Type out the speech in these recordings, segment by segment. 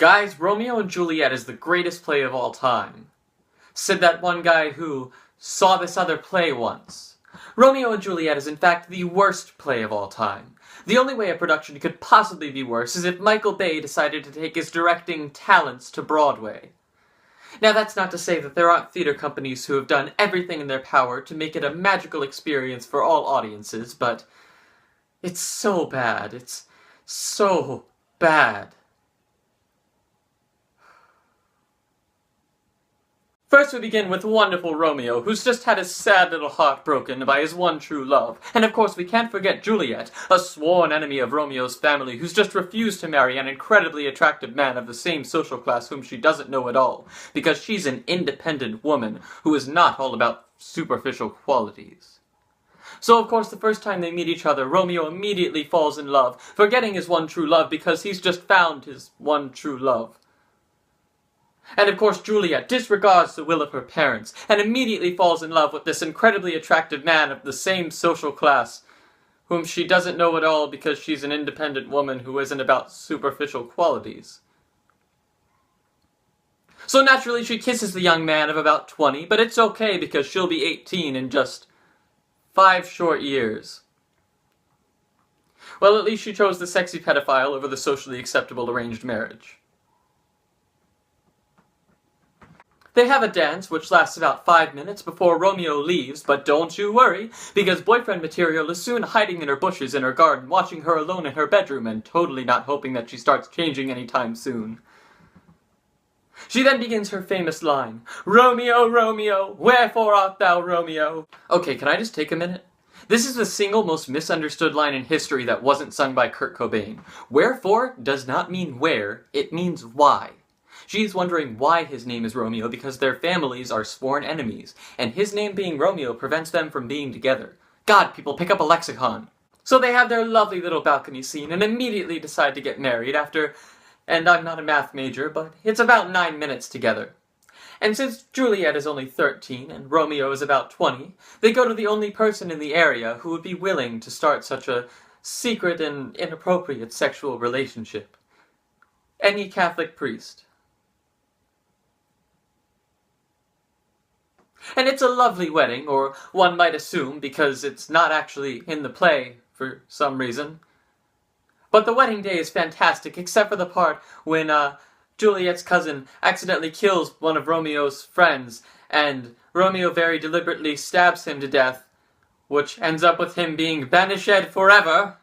Guys, Romeo and Juliet is the greatest play of all time. Said that one guy who saw this other play once. Romeo and Juliet is in fact the worst play of all time. The only way a production could possibly be worse is if Michael Bay decided to take his directing talents to Broadway. Now that's not to say that there aren't theater companies who have done everything in their power to make it a magical experience for all audiences, but it's so bad. It's so bad. First we begin with wonderful Romeo, who's just had his sad little heart broken by his one true love. And of course we can't forget Juliet, a sworn enemy of Romeo's family, who's just refused to marry an incredibly attractive man of the same social class whom she doesn't know at all, because she's an independent woman who is not all about superficial qualities. So of course the first time they meet each other, Romeo immediately falls in love, forgetting his one true love because he's just found his one true love. And of course Juliet disregards the will of her parents, and immediately falls in love with this incredibly attractive man of the same social class, whom she doesn't know at all because she's an independent woman who isn't about superficial qualities. So naturally she kisses the young man of about 20, but it's okay because she'll be 18 in just 5 short years. Well, at least she chose the sexy pedophile over the socially acceptable arranged marriage. They have a dance, which lasts about 5 minutes before Romeo leaves, but don't you worry, because boyfriend material is soon hiding in her bushes in her garden, watching her alone in her bedroom, and totally not hoping that she starts changing anytime soon. She then begins her famous line, "Romeo, Romeo, wherefore art thou Romeo?" Okay, can I just take a minute? This is the single most misunderstood line in history that wasn't sung by Kurt Cobain. Wherefore does not mean where, it means why. She's wondering why his name is Romeo because their families are sworn enemies, and his name being Romeo prevents them from being together. God, people, pick up a lexicon. So they have their lovely little balcony scene and immediately decide to get married after, and I'm not a math major, but it's about 9 minutes together. And since Juliet is only 13 and Romeo is about 20, they go to the only person in the area who would be willing to start such a secret and inappropriate sexual relationship. Any Catholic priest. And it's a lovely wedding, or one might assume, because it's not actually in the play for some reason. But the wedding day is fantastic, except for the part when Juliet's cousin accidentally kills one of Romeo's friends, and Romeo very deliberately stabs him to death, which ends up with him being banished forever.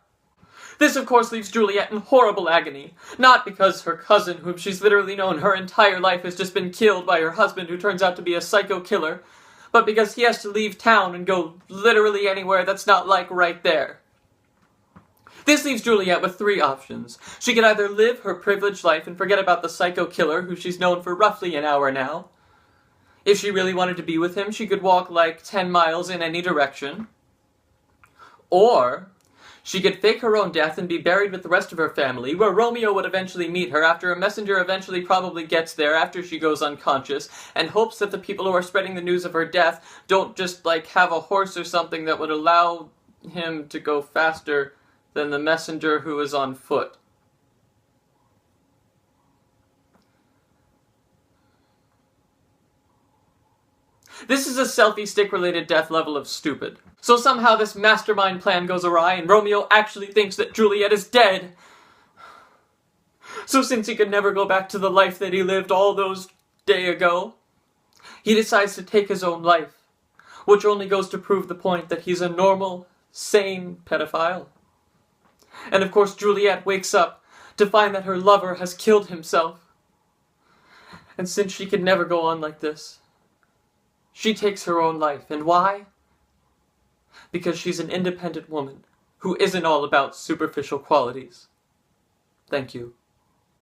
This, of course, leaves Juliet in horrible agony, not because her cousin, whom she's literally known her entire life, has just been killed by her husband, who turns out to be a psycho killer, but because he has to leave town and go literally anywhere that's not, like, right there. This leaves Juliet with 3 options. She could either live her privileged life and forget about the psycho killer, who she's known for roughly an hour now. If she really wanted to be with him, she could walk, like, 10 miles in any direction. Or she could fake her own death and be buried with the rest of her family, where Romeo would eventually meet her after a messenger eventually probably gets there after she goes unconscious, and hopes that the people who are spreading the news of her death don't just, like, have a horse or something that would allow him to go faster than the messenger who is on foot. This is a selfie stick-related death level of stupid. So somehow this mastermind plan goes awry and Romeo actually thinks that Juliet is dead. So since he could never go back to the life that he lived all those days ago, he decides to take his own life, which only goes to prove the point that he's a normal, sane pedophile. And of course Juliet wakes up to find that her lover has killed himself. And since she could never go on like this, she takes her own life. And why? Because she's an independent woman who isn't all about superficial qualities. Thank you.